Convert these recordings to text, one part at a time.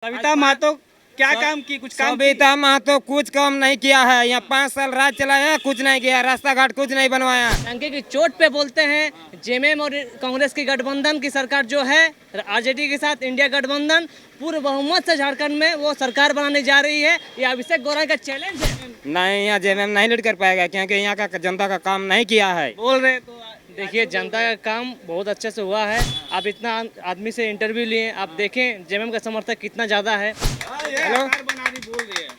सविता महतो क्या काम की? कुछ काम सविता महतो कुछ काम नहीं किया है। यहाँ 5 साल राज चलाया, कुछ नहीं किया, रास्ता घाट कुछ नहीं बनवाया। डंके की चोट पे बोलते हैं जेएमएम और कांग्रेस की गठबंधन की सरकार जो है आरजेडी के साथ इंडिया गठबंधन पूर्ण बहुमत से झारखंड में वो सरकार बनाने जा रही है। ये अभिषेक गौरा का चैलेंज है। नहीं, यहाँ जेएमएम नहीं लीड कर पाएगा क्योंकि यहाँ का जनता का काम नहीं किया है। बोल रहे तो देखिए जनता का काम बहुत अच्छे से हुआ है। आप इतना आदमी से इंटरव्यू लिए, आप देखें जेएमएम का समर्थक कितना ज्यादा है। हेलो,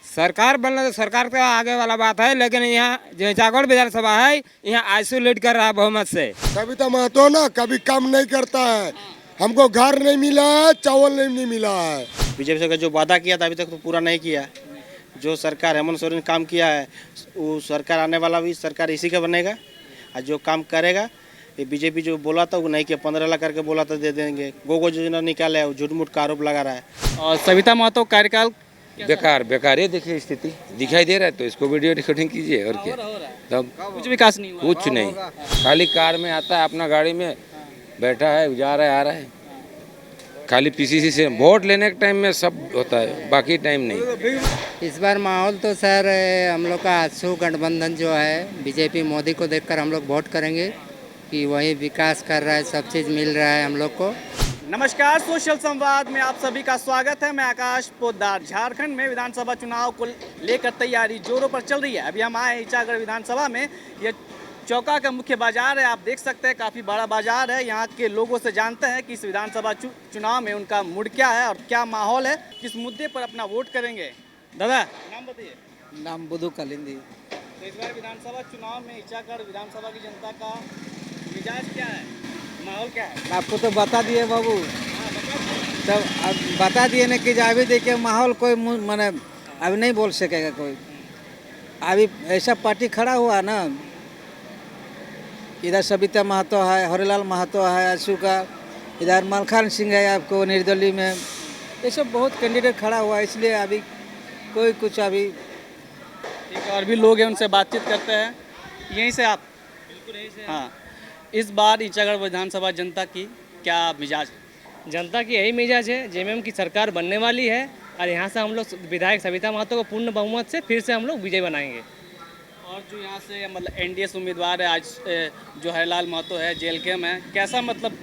सरकार बनना तो सरकार का आगे वाला बात है, लेकिन यहाँ जो जागौड़ विधानसभा है यहाँ आईसू लीड कर रहा है बहुमत से। सविता महतो ना कभी काम नहीं करता है। हमको घर नहीं मिला है, चावल नहीं मिला है। बीजेपी का जो वादा किया था अभी तक तो पूरा नहीं किया। जो सरकार हेमंत सोरेन ने काम किया है वो सरकार आने वाला भी सरकार इसी का बनेगा। और जो काम करेगा ये बीजेपी जो बोला था वो नहीं किया। 15 लाख करके बोला था दे देंगे, गोगो योजना निकाला है, वो झूठ मूठ का आरोप लगा रहा है। और सविता महतो कार्यकाल बेकार ये देखिए स्थिति दिखाई दे रहा है, तो इसको वीडियो रिकॉर्डिंग कीजिए और क्या। तब कुछ विकास नहीं हुआ। कुछ नहीं, खाली कार में आता है, अपना गाड़ी में बैठा है, जा रहा है, आ रहा है। खाली पीसीसी से वोट लेने के टाइम में सब होता है, बाकी टाइम नहीं। इस बार माहौल तो सर हम लोग का आजसू गठबंधन जो है बीजेपी मोदी को देखकर हम लोग वोट करेंगे कि वही विकास कर रहा है, सब चीज़ मिल रहा है हम लोग को। नमस्कार, सोशल संवाद में आप सभी का स्वागत है। मैं आकाश पोद्दार। झारखंड में विधानसभा चुनाव को लेकर तैयारी जोरों पर चल रही है। अभी हम आए ईचागढ़ विधानसभा में। ये चौका का मुख्य बाजार है, आप देख सकते हैं काफ़ी बड़ा बाजार है। यहाँ के लोगों से जानते हैं कि इस विधानसभा चुनाव में उनका मूड क्या है और क्या माहौल है, किस मुद्दे पर अपना वोट करेंगे। दादा नाम बताइए। नाम बुधू कलिंदी। तो इस बार विधानसभा चुनाव में ईचागढ़ विधानसभा की जनता का मिजाज क्या है, माहौल क्या है? आपको तो बता दिए बाबू, तब अब बता दिए ना कि अभी देखिए माहौल कोई माने अभी नहीं बोल सकेगा कोई। अभी ऐसा पार्टी खड़ा हुआ ना, इधर सविता महतो है, हरिलाल महतो है आजसू का, इधर मलखान सिंह है आपको निर्दलीय में। ये सब बहुत कैंडिडेट खड़ा हुआ है, इसलिए अभी कोई कुछ अभी ठीक है। और भी लोग हैं, उनसे बातचीत करते हैं। यहीं से आप? बिल्कुल यहीं से। हाँ, इस बार ईचागढ़ विधानसभा जनता की क्या मिजाज है? जनता की यही मिजाज है, जेएमएम की सरकार बनने वाली है और यहाँ से हम लोग विधायक सविता महतो को पूर्ण बहुमत से फिर से हम लोग विजय बनाएंगे। और जो यहाँ से मतलब एनडीए उम्मीदवार है आज जो हरिलाल महतो है, जेएलके में, कैसा मतलब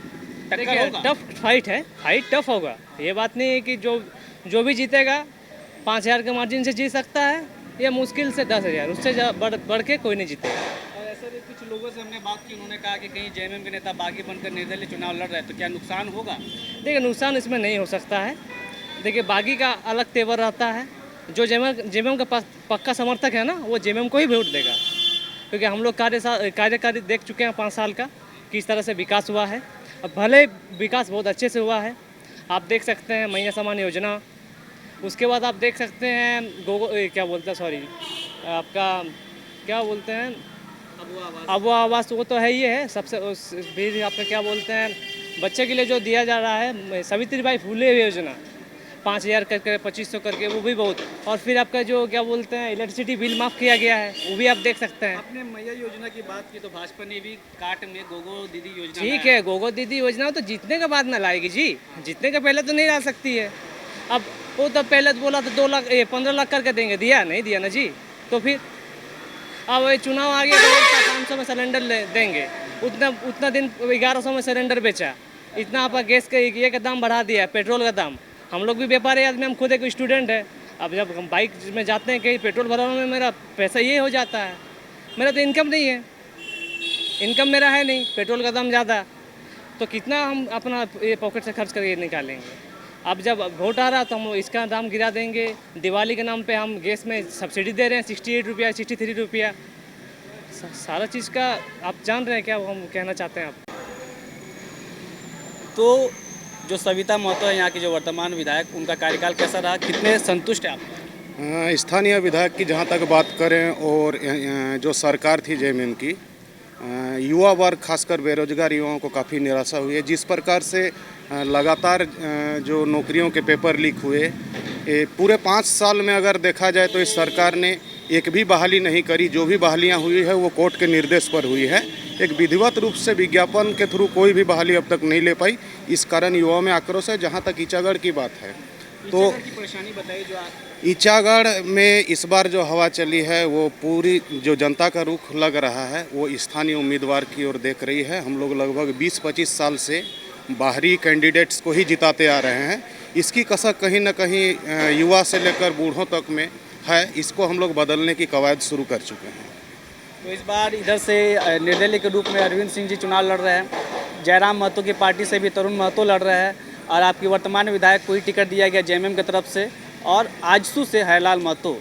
टक्कर होगा? टफ फाइट है, फाइट टफ होगा। ये बात नहीं है कि जो भी जीतेगा 5000 के मार्जिन से जीत सकता है, या मुश्किल से 10,000, उससे बढ़ के कोई नहीं जीतेगा। और ऐसे भी कुछ लोगों से हमने बात की, उन्होंने कहा कि कहीं जेएमएम के नेता बागी बनकर निर्दलीय चुनाव लड़ रहे हैं तो क्या नुकसान होगा? देखिए, नुकसान इसमें नहीं हो सकता है। देखिए, बागी का अलग तेवर रहता है। जो जेएमएम का पक्का समर्थक है ना, वो जेएमएम को ही वोट देगा, क्योंकि हम लोग कार्यकारी देख चुके हैं 5 साल का किस तरह से विकास हुआ है। अब भले विकास बहुत अच्छे से हुआ है, आप देख सकते हैं मैया समान योजना, उसके बाद आप देख सकते हैं क्या बोलते हैं, सॉरी आपका क्या बोलते हैं, अबू आवास, वो तो है ही है सबसे। भी आपका क्या बोलते हैं, बच्चे के लिए जो दिया जा रहा है सावित्रीबाई फुले योजना 5000 करके 2500 करके, वो भी बहुत। और फिर आपका जो क्या बोलते हैं इलेक्ट्रिसिटी बिल माफ़ किया गया है, वो भी आप देख सकते हैं। आपने मैया योजना की बात की तो भाजपा ने भी काट में गोगो दीदी योजना, ठीक है, गोगो दीदी योजना तो जीतने के बाद ना लाएगी जी, जीतने के पहले तो नहीं ला सकती है। अब वो तो पहले तो बोला तो 15 लाख करके देंगे, दिया नहीं दिया ना जी। तो फिर अब चुनाव आ गया तो 500 में सिलेंडर देंगे, उतना दिन 1100 में सिलेंडर बेचा, इतना आपका गैस का ये का दाम बढ़ा दिया, पेट्रोल का दाम। हम लोग भी व्यापारी आदमी, हम खुद एक स्टूडेंट है। अब जब हम बाइक में जाते हैं कहीं पेट्रोल भराने में मेरा पैसा ये हो जाता है, मेरा तो इनकम नहीं है, इनकम मेरा है नहीं, पेट्रोल का दाम ज़्यादा, तो कितना हम अपना ये पॉकेट से खर्च करके निकालेंगे। अब जब वोट आ रहा तो हम इसका दाम गिरा देंगे। दिवाली के नाम पे हम गैस में सब्सिडी दे रहे हैं 68 रुपया 63 रुपया, सारा चीज़ का आप जान रहे हैं क्या हम कहना चाहते हैं आप? तो जो सविता महतो है यहाँ की जो वर्तमान विधायक, उनका कार्यकाल कैसा रहा, कितने संतुष्ट हैं आप? स्थानीय विधायक की जहाँ तक बात करें और जो सरकार थी जेएमएम की, युवा वर्ग खासकर बेरोजगार युवाओं को काफ़ी निराशा हुई है। जिस प्रकार से लगातार जो नौकरियों के पेपर लीक हुए, पूरे 5 साल में अगर देखा जाए तो इस सरकार ने एक भी बहाली नहीं करी। जो भी बहालियां हुई है वो कोर्ट के निर्देश पर हुई है। एक विधिवत रूप से विज्ञापन के थ्रू कोई भी बहाली अब तक नहीं ले पाई। इस कारण युवाओं में आक्रोश है। जहां तक ईचागढ़ की बात है, तो की परेशानी बताइए जो आप ईचागढ़ में इस बार जो हवा चली है वो पूरी जो जनता का रुख लग रहा है वो स्थानीय उम्मीदवार की ओर देख रही है। हम लोग लगभग 20-25 साल से बाहरी कैंडिडेट्स को ही जिताते आ रहे हैं। इसकी कसक कहीं न कहीं युवा से लेकर बूढ़ों तक में है। इसको हम लोग बदलने की कवायद शुरू कर चुके हैं। तो इस बार इधर से निर्दलीय के रूप में अरविंद सिंह जी चुनाव लड़ रहे हैं। जयराम महतो की पार्टी से भी तरुण महतो लड़ रहे हैं और आपकी वर्तमान विधायक को ही टिकट दिया गया जेएमएम की तरफ से, और आजसू से हरलाल महतो।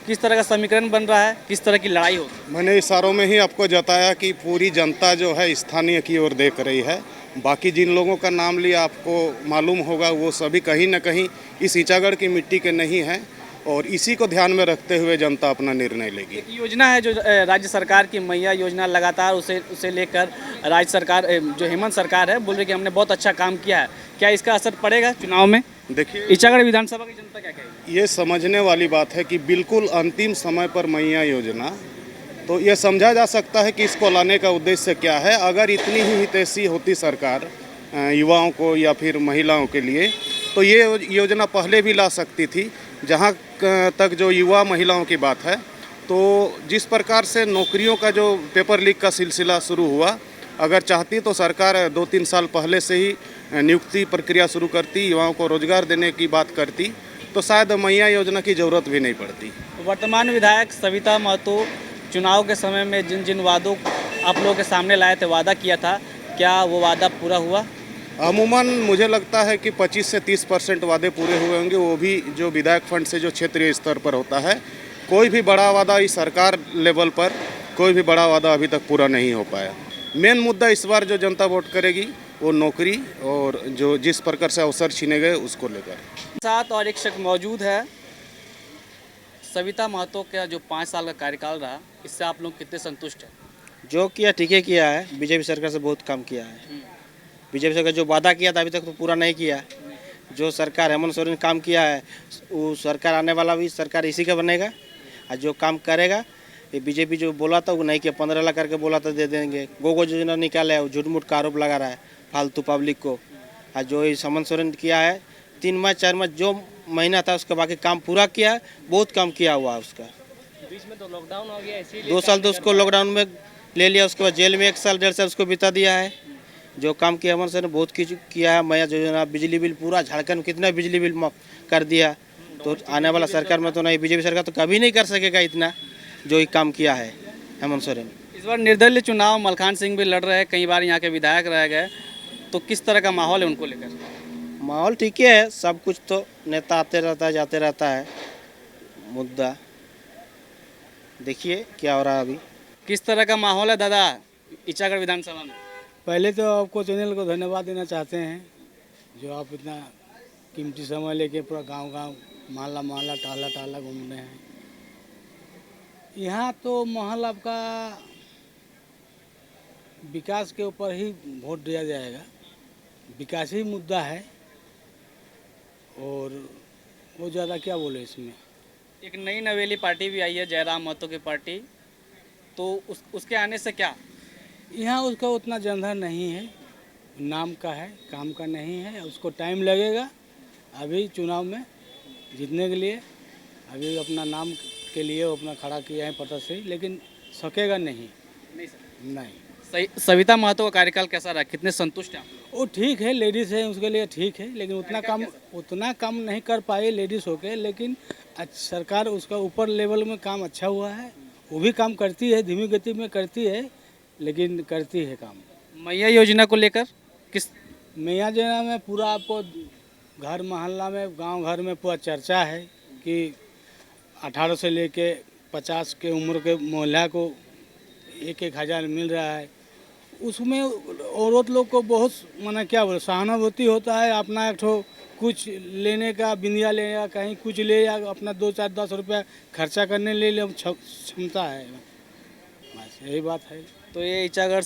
किस तरह का समीकरण बन रहा है, किस तरह की लड़ाई होगी? मैंने इशारों में ही आपको जताया कि पूरी जनता जो है स्थानीय की ओर देख रही है। बाकी जिन लोगों का नाम लिया आपको मालूम होगा वो सभी कहीं न कहीं इस ईचागढ़ की मिट्टी के नहीं हैं और इसी को ध्यान में रखते हुए जनता अपना निर्णय लेगी। एक योजना है जो राज्य सरकार की मैया योजना, लगातार उसे लेकर राज्य सरकार जो हेमंत सरकार है बोल रही कि हमने बहुत अच्छा काम किया है। क्या इसका असर पड़ेगा चुनाव में? देखिए, ईचागढ़ विधानसभा की जनता क्या कहेगी? ये समझने वाली बात है कि बिल्कुल अंतिम समय पर मैया योजना, तो ये समझा जा सकता है कि इसको लाने का उद्देश्य क्या है। अगर इतनी ही हितैषी होती सरकार युवाओं को या फिर महिलाओं के लिए, तो ये योजना पहले भी ला सकती थी। जहाँ तक जो युवा महिलाओं की बात है, तो जिस प्रकार से नौकरियों का जो पेपर लीक का सिलसिला शुरू हुआ, अगर चाहती तो सरकार 2-3 साल पहले से ही नियुक्ति प्रक्रिया शुरू करती, युवाओं को रोजगार देने की बात करती, तो शायद मैया योजना की ज़रूरत भी नहीं पड़ती। वर्तमान विधायक सविता महतो चुनाव के समय में जिन जिन वादों आप लोगों के सामने लाए थे, वादा किया था, क्या वो वादा पूरा हुआ? अमूमन मुझे लगता है कि 25 से 30% वादे पूरे हुए होंगे, वो भी जो विधायक फंड से जो क्षेत्रीय स्तर पर होता है। कोई भी बड़ा वादा इस सरकार लेवल पर कोई भी बड़ा वादा अभी तक पूरा नहीं हो पाया। मेन मुद्दा इस बार जो जनता वोट करेगी वो नौकरी और जो जिस प्रकार से अवसर छीने गए उसको लेकर। साथ और एक शख्स मौजूद है। सविता महतो का जो 5 साल का कार्यकाल रहा, इससे आप लोग कितने संतुष्ट हैं? जो किया ठीक है किया है। बीजेपी सरकार से बहुत काम किया है। बीजेपी सरकार जो वादा किया था अभी तक तो पूरा नहीं किया। जो सरकार हेमंत सोरेन ने काम किया है वो सरकार आने वाला भी सरकार इसी का बनेगा। और जो काम करेगा ये बीजेपी जो बोला था वो नहीं किया। 15 लाख करके बोला था दे देंगे। गो योजना निकाला है, वो झूठ मूठ का आरोप लगा रहा है फालतू पब्लिक को। और जो हेमंत सोरेन ने किया है 3 माह 4 माह जो महीना था उसका बाकी काम पूरा किया है। बहुत काम किया हुआ है उसका। बीच में तो लॉकडाउन हो गया, इसीलिए 2 साल तो उसको लॉकडाउन में ले लिया, उसके बाद जेल में 1 साल 1.5 साल उसको बिता दिया है। जो काम किया हेमंत सोरेन ने बहुत किया है। मैया योजना, बिजली बिल पूरा झारखंड में कितना बिजली बिल माफ कर दिया। तो आने वाला सरकार में तो नहीं, बीजेपी सरकार तो कभी नहीं कर सकेगा इतना जो ही काम किया है हेमंत सोरेन। इस बार निर्दलीय चुनाव मलखान सिंह भी लड़ रहे हैं, कई बार यहाँ के विधायक रह गए, तो किस तरह का माहौल है उनको लेकर? माहौल ठीक है, सब कुछ तो नेता आते रहता है जाते रहता है। मुद्दा देखिए क्या हो रहा है अभी। किस तरह का माहौल है दादा ईचागढ़ विधानसभा में? पहले तो आपको चैनल को धन्यवाद देना चाहते हैं जो आप इतना कीमती समय लेके पूरा गांव-गांव, मोहल्ला टहला घूम रहे हैं। यहाँ तो माहौल आपका विकास के ऊपर ही वोट दिया जाएगा। विकास ही मुद्दा है और वो ज़्यादा क्या बोले इसमें। एक नई नवेली पार्टी भी आई है, जयराम महतो की पार्टी, तो उसके आने से क्या? यहाँ उसका उतना जनधन नहीं है, नाम का है, काम का नहीं है। उसको टाइम लगेगा अभी चुनाव में जीतने के लिए। अभी अपना नाम के लिए वो अपना खड़ा किया है पता से, लेकिन सकेगा नहीं। नहीं। सविता महतो का कार्यकाल कैसा रहा, कितने संतुष्ट हैं आप? वो ठीक है, लेडीज़ है उसके लिए ठीक है, लेकिन उतना काम नहीं कर पाए लेडीज़ होके। लेकिन सरकार उसका ऊपर लेवल में काम अच्छा हुआ है। वो भी काम करती है, धीमी गति में करती है, लेकिन करती है काम। मैया योजना को लेकर किस? मैया योजना में पूरा आपको घर मोहल्ला में, गांव घर में पूरा चर्चा है कि 18 से लेके 50 के उम्र के महिला को 1-1 हज़ार मिल रहा है। उसमें औरत लोग को बहुत माने क्या बोले सहानुभूति होता है। अपना एक ठो कुछ लेने का, बिंदिया लेने का, कहीं कुछ ले या अपना 2-4-10 रुपया खर्चा करने ले क्षमता है। बस यही बात है। तो ये ईचागढ़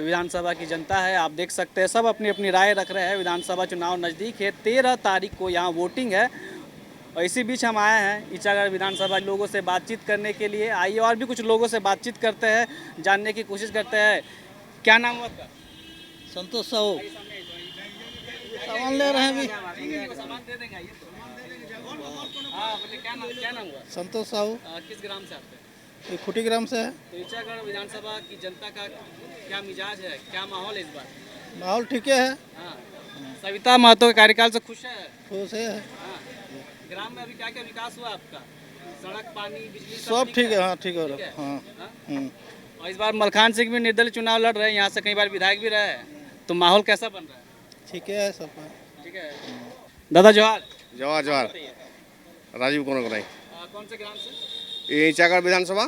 विधानसभा की जनता है, आप देख सकते हैं सब अपनी अपनी राय रख रहे हैं। विधानसभा चुनाव नज़दीक है, 13 तारीख को यहाँ वोटिंग है। और इसी बीच हम आए हैं ईचागढ़ विधानसभा लोगों से बातचीत करने के लिए। आइए और भी कुछ लोगों से बातचीत करते हैं, जानने की कोशिश करते हैं। क्या नाम है आपका? संतोष साहू सामान ले रहे हैं अभी। सामान दे देंगे, आइए तो। क्या नाम हुआ? संतोष साहू किस ग्राम से आते हैं? ये खुटी ग्राम से है। तो ईचागढ़ विधानसभा की जनता का क्या मिजाज है, क्या माहौल है इस बार? माहौल ठीक है। हाँ। सविता महतो के कार्यकाल से खुश है? खुश है। हाँ। ग्राम में अभी क्या क्या विकास हुआ आपका? सड़क, पानी, बिजली सब ठीक है। हाँ ठीक है। ठीक है? हाँ। हाँ? और इस बार मलखान सिंह भी निर्दलीय चुनाव लड़ रहे हैं, यहाँ से कई बार विधायक भी रहे हैं, तो माहौल कैसा बन रहा है? ठीक है सब। ठीक है। दादा जोहार। जवाहर जवाहर राजीव कुमार राय, कौन से ग्राम से? ये ईचागढ़ विधानसभा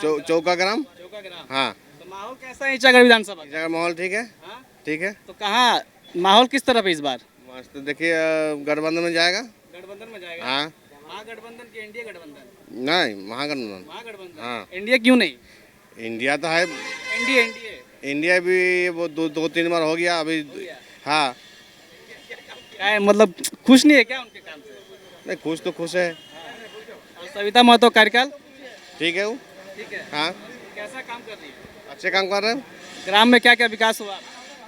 चौका ग्राम। चौका ग्राम। हाँ, तो माहौल कैसा है ईचागढ़ विधानसभा का? ईचागढ़ माहौल ठीक है। हाँ? ठीक है, तो कहाँ माहौल किस तरफ है इस बार? मस्त। देखिए गठबंधन में जाएगा। गठबंधन में जाएगा? हाँ, महागठबंधन की एनडीए गठबंधन? नहीं महागठबंधन। महागठबंधन। हाँ, इंडिया क्यों नहीं? इंडिया तो है। एनडीए एनडीए इंडिया भी वो दो तीन बार हो गया अभी। हाँ, क्या है, मतलब खुश नहीं है क्या उनके काम से? नहीं खुश तो खुश है। और सविता महतो कार्यकाल ठीक है वो। ठीक है। हाँ, कैसा काम कर रही है? अच्छे काम कर रहे हैं। ग्राम में क्या क्या विकास हुआ?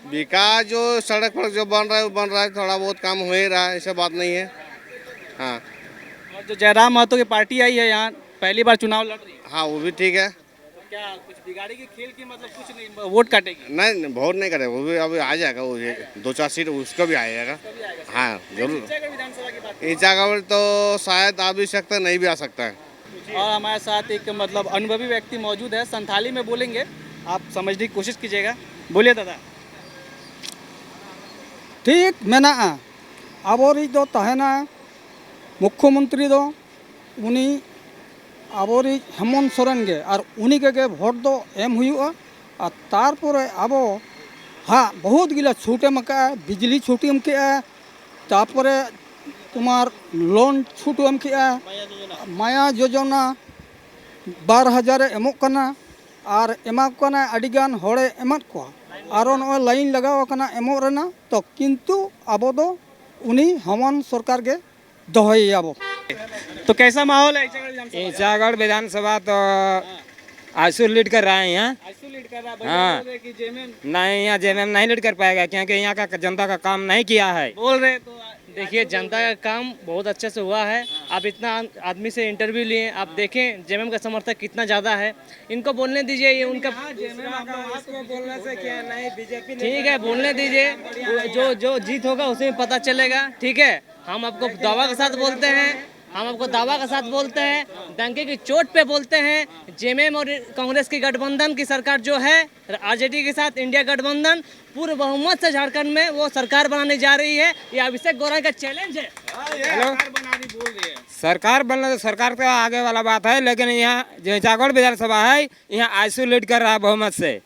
विकास जो सड़क पर जो बन रहा है वो बन रहा है, थोड़ा बहुत काम हो ही रहा है, ऐसा बात नहीं है। हाँ और जो जयराम महतो की पार्टी आई है यहाँ, पहली बार चुनाव लड़ रही है, हाँ, वो भी ठीक है। तो क्या कुछ बिगाड़ेगी खेल की? मतलब कुछ नहीं, वोट काटेगी? नहीं वोट नहीं करे, वो भी अभी आ जाएगा। वो 2-4 सीट उसका भी आएगा। हाँ जरूर। ईचागढ़ विधानसभा की बात ईचागढ़ तो शायद आ भी सकता है, नहीं भी आ सकता है। और हमारे साथ एक मतलब अनुभवी व्यक्ति मौजूद है, संथाली में बोलेंगे, आप समझने की कोशिश कीजिएगा। बोलिए दादा। ठीक मेनागा आबोरी दो तहना मुख्यमंत्री दो उनी आबोरी हेमंत सोरेन गे और उनी के भोट दो एम हुआ और तारपरे आबो हाँ बहुत गिला छूट एम का बिजली छूट एम के तारपरे तुम्हार लोन छूट एम के माया योजना 12,000 एमोग कना और एमा कना अडिगान होड़े एमत को आरो नॉय लाइन लगाव कना एमो रेना तो किंतु आबो दो उनी हेमंत सरकार के दोहई आबो। तो कैसा माहौल है ईचागढ़ विधानसभा? ईचागढ़ विधानसभा तो आइसो लीड कर रहा है यहाँ। आइसो लीड कर रहा है। हाँ। बोल रहे कि जेएमएम नहीं, यहाँ जेएमएम नहीं लीड कर पाएगा क्योंकि यहाँ का जनता का काम नहीं किया है। बोल रहे तो देखिए जनता का काम बहुत अच्छे से हुआ है। आप इतना आदमी से इंटरव्यू लिए, आप देखें जेएमएम का समर्थक कितना ज़्यादा है। इनको बोलने दीजिए, ये उनका बोलने से क्या नहीं, बीजेपी ठीक है, बोलने दीजिए। जो जीत होगा उसे पता चलेगा। ठीक है, हम आपको दावा के साथ बोलते हैं, हम आपको दावा के साथ बोलते हैं, डंके की चोट पे बोलते हैं। जेएमएम और कांग्रेस की गठबंधन की सरकार जो है, आरजेडी के साथ इंडिया गठबंधन पूर्ण बहुमत से झारखंड में वो सरकार बनाने जा रही है। ये अभिषेक गौरा का चैलेंज है। सरकार बनना तो सरकार का आगे वाला बात है, लेकिन यहाँ जो ईचागढ़ विधानसभा है यहाँ आइसोलेट कर रहा है बहुमत से,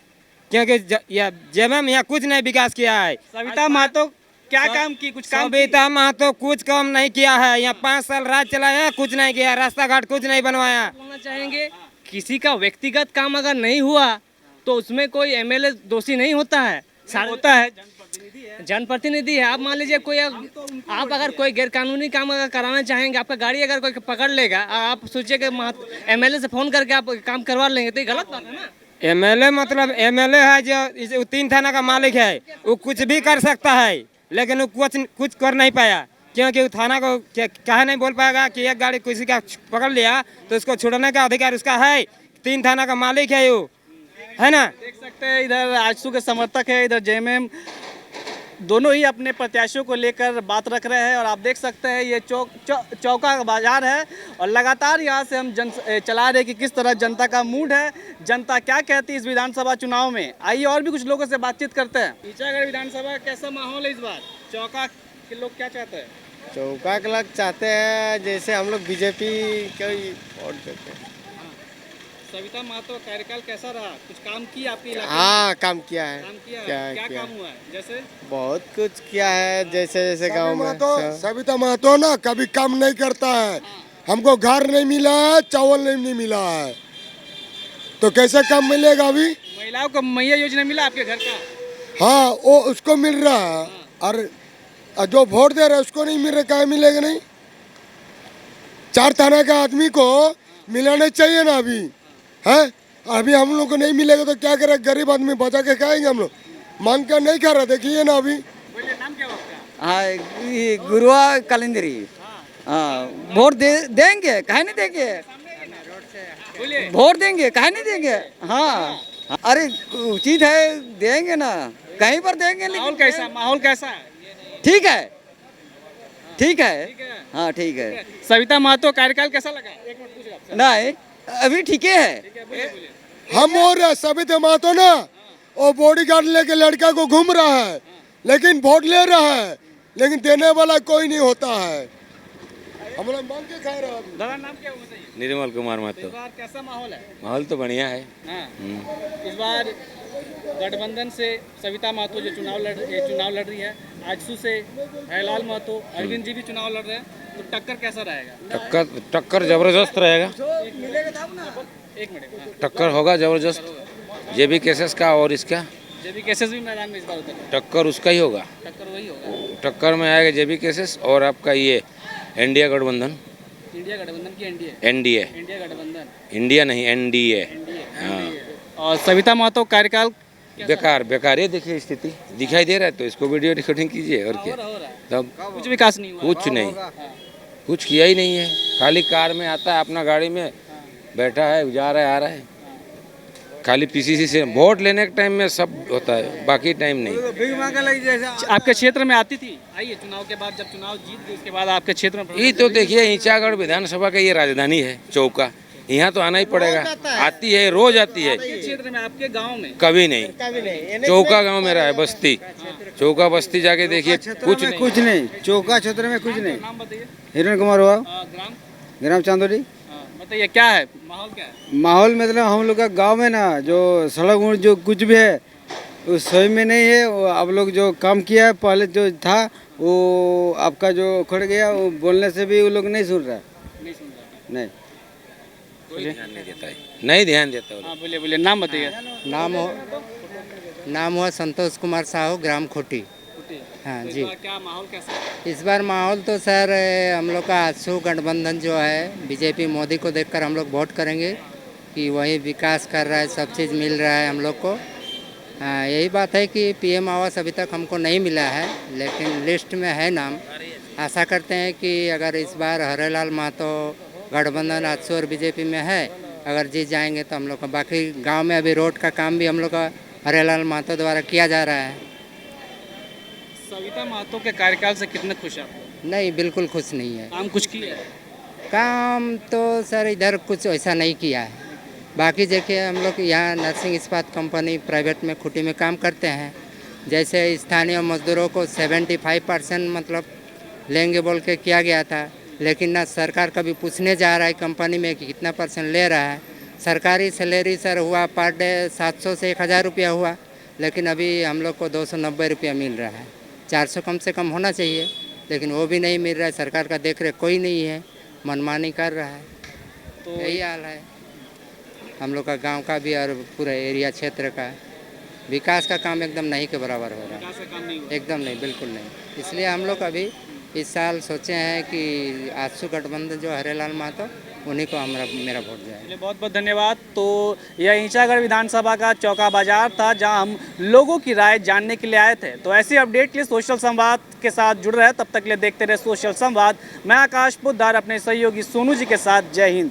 क्योंकि जेएमएम यहाँ कुछ नहीं विकास किया है। सविता महतो क्या काम की? कुछ काम की? सविता महतो कुछ काम नहीं किया है। यहाँ 5 साल राज चलाया, कुछ नहीं किया, रास्ता घाट कुछ नहीं बनवाया। बोलना चाहेंगे, किसी का व्यक्तिगत काम अगर नहीं हुआ तो उसमें कोई एमएलए दोषी नहीं होता है। होता है, जनप्रतिनिधि है। आप मान लीजिए कोई आप अगर कोई गैरकानूनी काम अगर कराना चाहेंगे, आपका गाड़ी अगर कोई पकड़ लेगा, आप सोचिए कि एमएलए से फोन करके आप काम करवा लेंगे, तो ये गलत बात है ना। एमएलए मतलब एमएलए है जो 3 थाना का मालिक है, वो कुछ भी कर सकता है, लेकिन वो कुछ कर नहीं पाया क्योंकि वो थाना को कहा नहीं बोल पाएगा कि एक गाड़ी किसी का पकड़ लिया तो उसको छोड़ने का अधिकार उसका है। 3 थाना का मालिक है वो, है ना। देख सकते हैं इधर आजसू के समर्थक है, इधर जेएमएम, दोनों ही अपने प्रत्याशियों को लेकर बात रख रहे हैं। और आप देख सकते हैं ये चौका का बाजार है और लगातार यहाँ से हम चला रहे हैं कि किस तरह जनता का मूड है, जनता क्या कहती है इस विधानसभा चुनाव में। आइए और भी कुछ लोगों से बातचीत करते हैं। ईचागढ़ विधानसभा कैसा माहौल है इस बार? चौका के लोग क्या चाहते हैं? चौका के लोग चाहते हैं जैसे हम लोग बीजेपी को ही वोट देते हैं। सविता महतो कार्यकाल कैसा रहा? कुछ काम किया आपके इलाके में? हाँ काम किया है। काम किया है? क्या क्या काम हुआ है? जैसे बहुत कुछ किया है, जैसे जैसे गाँव में सविता महतो ना कभी काम नहीं करता है। हमको घर नहीं मिला है, चावल नहीं मिला है, तो कैसे काम मिलेगा अभी? महिलाओं को मैया योजना मिला आपके घर का? हाँ वो उसको मिल रहा है, और जो वोट दे रहा है उसको नहीं मिल रहा, क्या मिलेगा? नहीं 4 थाना का आदमी को मिलाना चाहिए ना अभी, है? अभी हम लोग को नहीं मिलेगा तो क्या करें? गरीब आदमी बचा के खाएंगे हम लोग, मांग कर नहीं खा रहा। देखिए ना अभी। बोलिए, नाम क्या हुआ आपका? हाँ गुरुआ कलिंदरी। हाँ वोट देंगे, काहे नहीं देंगे, वोट देंगे, काहे नहीं देंगे। हाँ अरे उचित है, देंगे ना, कहीं पर देंगे। माहौल लेकिन कैसा, माहौल कैसा है? ठीक है, ठीक है, हाँ ठीक है। सविता महतो कार्यकाल कैसा लगा? एक मिनट पूछ रहा हूं आपसे। नहीं अभी ठीक है। हम और सभी तो ना वो बॉडीगार्ड लेके लड़का को घूम रहा है, लेकिन वोट ले रहा है, लेकिन देने वाला कोई नहीं होता है। हम लोग मांग के खा रहे हैं। दादा नाम क्या है बताइए? निर्मल कुमार महतो। इस बार कैसा माहौल है? माहौल तो बढ़िया है। हाँ। इस बार गठबंधन से सविता महतो जो चुनाव लड़ रही है, आजसू से हरिलाल महतो, अरविंद जी भी चुनाव लड़ रहे हैं, तो टक्कर कैसा रहेगा? टक्कर जबरदस्त रहेगा। एक मिनट। हाँ। टक्कर होगा जबरदस्त, जेबी केसेस का और इसका जेबी केसेस भी मैदान में इस बार उतर रहे हैं। टक्कर उसका ही होगा। टक्कर वही होगा। टक्कर में आएगा जेबी केसेस और आपका ये इंडिया गठबंधन। इंडिया गठबंधन की एनडीए? एनडीए, इंडिया गठबंधन, इंडिया नहीं एनडीए। हाँ और सविता महतो कार्यकाल बेकार बेकार, ये देखिए स्थिति दिखाई दे रहा है, तो इसको वीडियो रिकॉर्डिंग कीजिए और क्या। हो रहा है, तब कुछ विकास नहीं हुआ। कुछ नहीं, कुछ किया ही नहीं है। खाली कार में आता है, अपना गाड़ी में बैठा है, जा रहा है, आ रहा है। खाली पीसीसी से वोट लेने के टाइम में सब होता है, बाकी टाइम नहीं। आपके क्षेत्र में आती थी? आइए चुनाव के बाद, जब चुनाव जीत गए उसके बाद आपके क्षेत्र में ये तो देखिए ईचागढ़ विधानसभा का ये राजधानी है, चौका, यहाँ तो आना ही पड़ेगा। आती है, रोज आती है। आपके क्षेत्र में, आपके गांव में कभी नहीं। चौका गांव मेरा है, बस्ती, चौका बस्ती जाके देखिए, कुछ नहीं। कुछ नहीं, चौका क्षेत्र में कुछ नहीं। नाम बताइए। हिरण कुमार हुआ, ग्राम? ग्राम चांदोली। बताइए क्या है माहौल, क्या है? माहौल मतलब हम लोग का गांव में ना जो सड़क उड़ जो कुछ भी है उस सही में नहीं है। वो आप लोग जो काम किया है पहले जो था वो आपका जो उखड़ गया, वो बोलने से भी वो लोग नहीं सुन रहा। नहीं सुन रहा। नहीं, कोई ध्यान नहीं देता है, नहीं ध्यान देता है। हाँ बोलिए बोलिए, नाम बताइए। नाम हुआ संतोष कुमार साहू, ग्राम खोटी। हाँ जी। क्या माहौल कैसा है? इस बार माहौल तो सर हम लोग का आजसू गठबंधन जो है, बीजेपी मोदी को देखकर हम लोग वोट करेंगे कि वही विकास कर रहा है, सब चीज़ मिल रहा है हम लोग को। हाँ यही बात है कि पीएम आवास अभी तक हमको नहीं मिला है, लेकिन लिस्ट में है नाम। आशा करते हैं कि अगर इस बार हरिलाल महतो गठबंधन आजसू और बीजेपी में है, अगर जीत जाएंगे तो हम लोग का। बाकी गाँव में अभी रोड का काम भी हम लोग का हरिलाल महतो द्वारा किया जा रहा है। सविता महतो के कार्यकाल से कितने खुश हैं आप? नहीं, बिल्कुल खुश नहीं है। काम कुछ किया है? काम तो सर इधर कुछ ऐसा नहीं किया है। बाकी देखिए हम लोग यहाँ नर्सिंग इस्पात कंपनी प्राइवेट में खुटी में काम करते हैं। जैसे स्थानीय मजदूरों को 75% मतलब लेंगे बोल के किया गया था, लेकिन ना सरकार कभी पूछने जा रहा है कंपनी में कि कितना % ले रहा है। सरकारी सैलरी सर हुआ पर डे 700 से 1000 रुपया हुआ, लेकिन अभी हम लोग को 290 रुपया मिल रहा है। 400 कम से कम होना चाहिए, लेकिन वो भी नहीं मिल रहा है। सरकार का देख रेख कोई नहीं है, मनमानी कर रहा है। तो यही हाल है हम लोग का गांव का भी और पूरा एरिया क्षेत्र का। विकास का काम एकदम नहीं के बराबर हो रहा है, एकदम नहीं, बिल्कुल नहीं। इसलिए हम लोग अभी इस साल सोचे हैं कि आजसू गठबंधन जो हरिलाल महतो, उन्हीं को मेरा वोट जाए। बहुत बहुत धन्यवाद। तो यह ईंचागढ़ विधानसभा का चौका बाजार था, जहां हम लोगों की राय जानने के लिए आए थे। तो ऐसी अपडेट के लिए सोशल संवाद के साथ जुड़ रहे, तब तक के लिए देखते रहे सोशल संवाद। मैं आकाश पोद्दार अपने सहयोगी सोनू जी के साथ। जय हिंद।